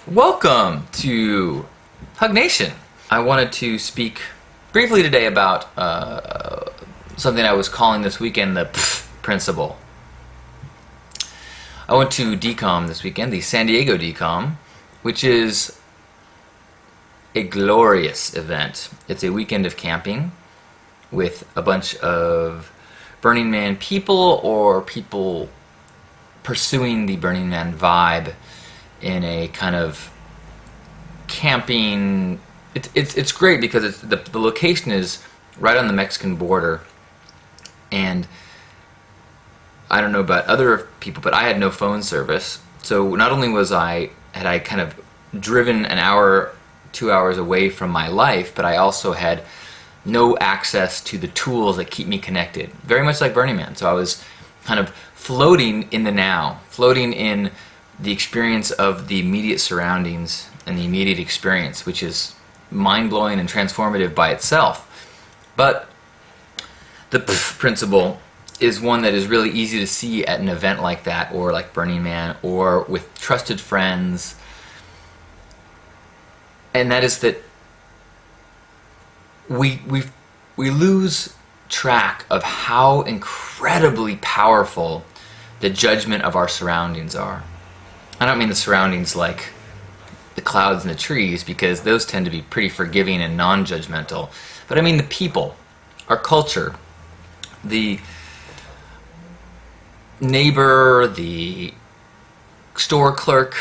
Welcome to HugNation. I wanted to speak briefly today about something I was calling this weekend the Pfffft principle. I went to DCOM this weekend, the San Diego DCOM, which is a glorious event. It's a weekend of camping with a bunch of Burning Man people or people pursuing the Burning Man vibe in a kind of camping. It's great because the location is right on the Mexican border, and I don't know about other people, but I had no phone service. So not only had I kind of driven an hour, 2 hours away from my life, but I also had no access to the tools that keep me connected. Very much like Burning Man. So I was kind of floating in the now, floating in the experience of the immediate surroundings and the immediate experience, which is mind-blowing and transformative by itself. But the Pfffft principle is one that is really easy to see at an event like that, or like Burning Man, or with trusted friends. And that is that we lose track of how incredibly powerful the judgment of our surroundings are. I don't mean the surroundings like the clouds and the trees, because those tend to be pretty forgiving and non-judgmental. But I mean the people, our culture, the neighbor, the store clerk,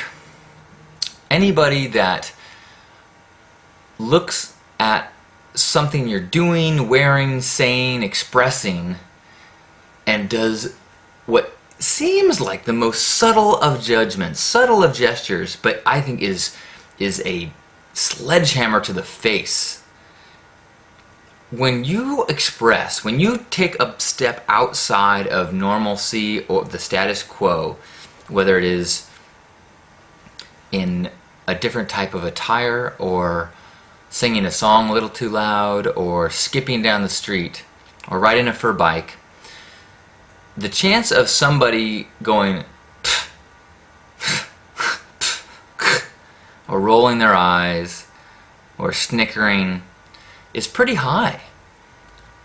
anybody that looks at something you're doing, wearing, saying, expressing, and does what seems like the most subtle of judgments, subtle of gestures, but I think is a sledgehammer to the face. When you express, when you take a step outside of normalcy or the status quo, whether it is in a different type of attire, or singing a song a little too loud, or skipping down the street, or riding a fur bike, the chance of somebody going or rolling their eyes or snickering is pretty high.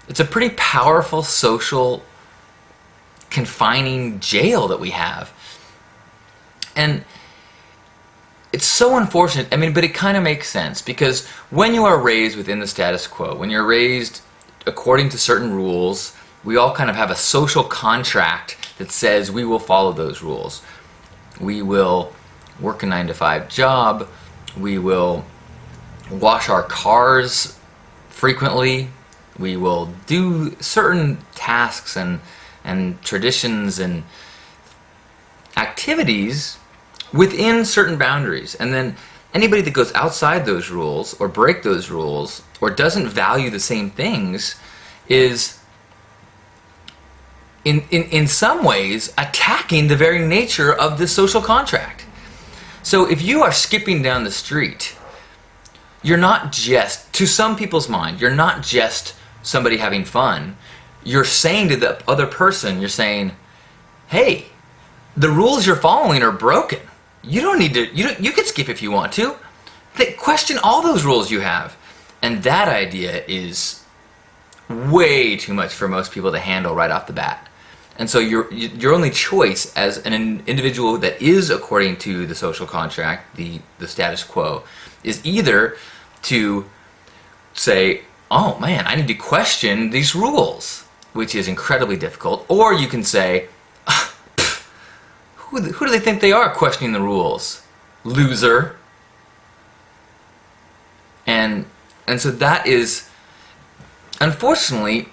It's a pretty powerful social confining jail that we have. And it's so unfortunate. I mean, but it kind of makes sense, because when you are raised within the status quo, when you're raised according to certain rules, we all kind of have a social contract that says we will follow those rules. We will work a 9-to-5 job. We will wash our cars frequently. We will do certain tasks and traditions and activities within certain boundaries. And then anybody that goes outside those rules or break those rules or doesn't value the same things is in some ways attacking the very nature of this social contract. So if you are skipping down the street, you're not just, to some people's mind, you're not just somebody having fun. You're saying to the other person, you're saying, hey, the rules you're following are broken. You don't need to, you can skip if you want to. Question all those rules you have. And that idea is way too much for most people to handle right off the bat. And so your only choice as an individual that is according to the social contract, the status quo, is either to say, oh man, I need to question these rules, which is incredibly difficult, or you can say, who do they think they are questioning the rules? Loser. And so that is, unfortunately,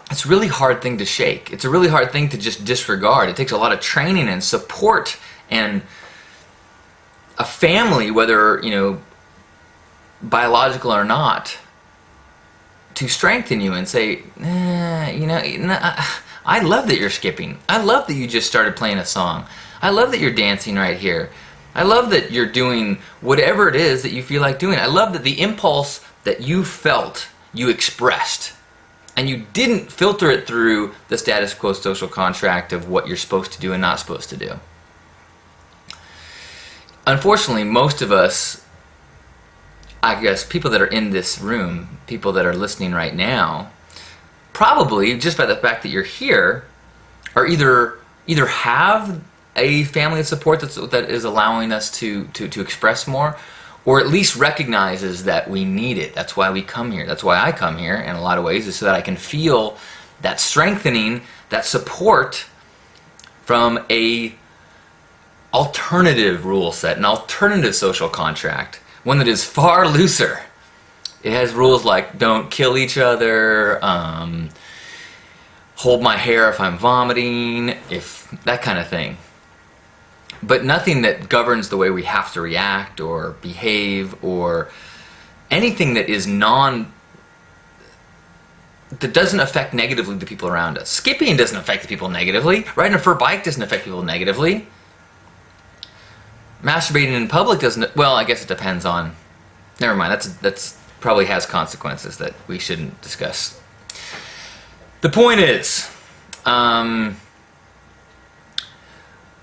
it's a really hard thing to shake. It's a really hard thing to just disregard. It takes a lot of training and support and a family, whether, biological or not, to strengthen you and say, I love that you're skipping. I love that you just started playing a song. I love that you're dancing right here. I love that you're doing whatever it is that you feel like doing. I love that the impulse that you felt, you expressed. And you didn't filter it through the status quo social contract of what you're supposed to do and not supposed to do. unfortunately, most of us, I guess, people that are in this room, people that are listening right now, probably just by the fact that you're here, are either have a family of support that is allowing us to express more, or at least recognizes that we need it. That's why we come here. That's why I come here in a lot of ways, is so that I can feel that strengthening, that support from a alternative rule set, an alternative social contract, one that is far looser. It has rules like don't kill each other, hold my hair if I'm vomiting, if that kind of thing. But nothing that governs the way we have to react or behave, or anything that is that doesn't affect negatively the people around us. Skipping doesn't affect the people negatively. Riding a fur bike doesn't affect people negatively. Masturbating in public doesn't. Well, I guess it depends on. Never mind. That's probably has consequences that we shouldn't discuss. The point is,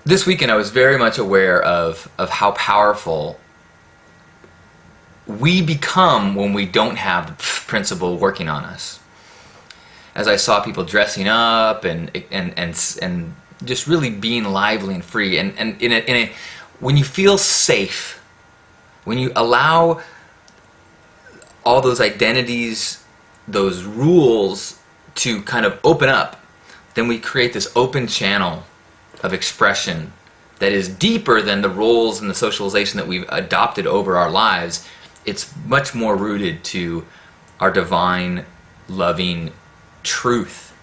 this weekend I was very much aware of how powerful we become when we don't have the principle working on us. As I saw people dressing up and just really being lively and free, and when you feel safe, when you allow all those identities, those rules to kind of open up, then we create this open channel of expression that is deeper than the roles and the socialization that we've adopted over our lives. It's much more rooted to our divine, loving truth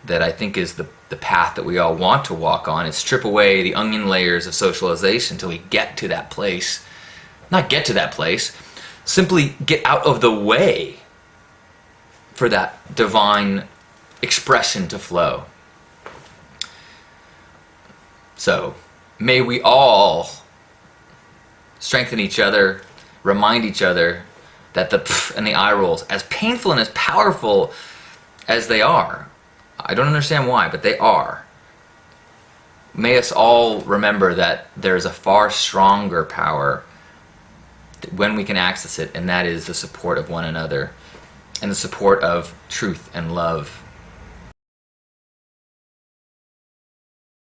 that I think is the path that we all want to walk on, is strip away the onion layers of socialization until we get to that place. Not get to that place, simply get out of the way for that divine expression to flow. So, may we all strengthen each other, remind each other that the pff and the eye rolls, as painful and as powerful as they are, I don't understand why, but they are. May us all remember that there's a far stronger power when we can access it, and that is the support of one another and the support of truth and love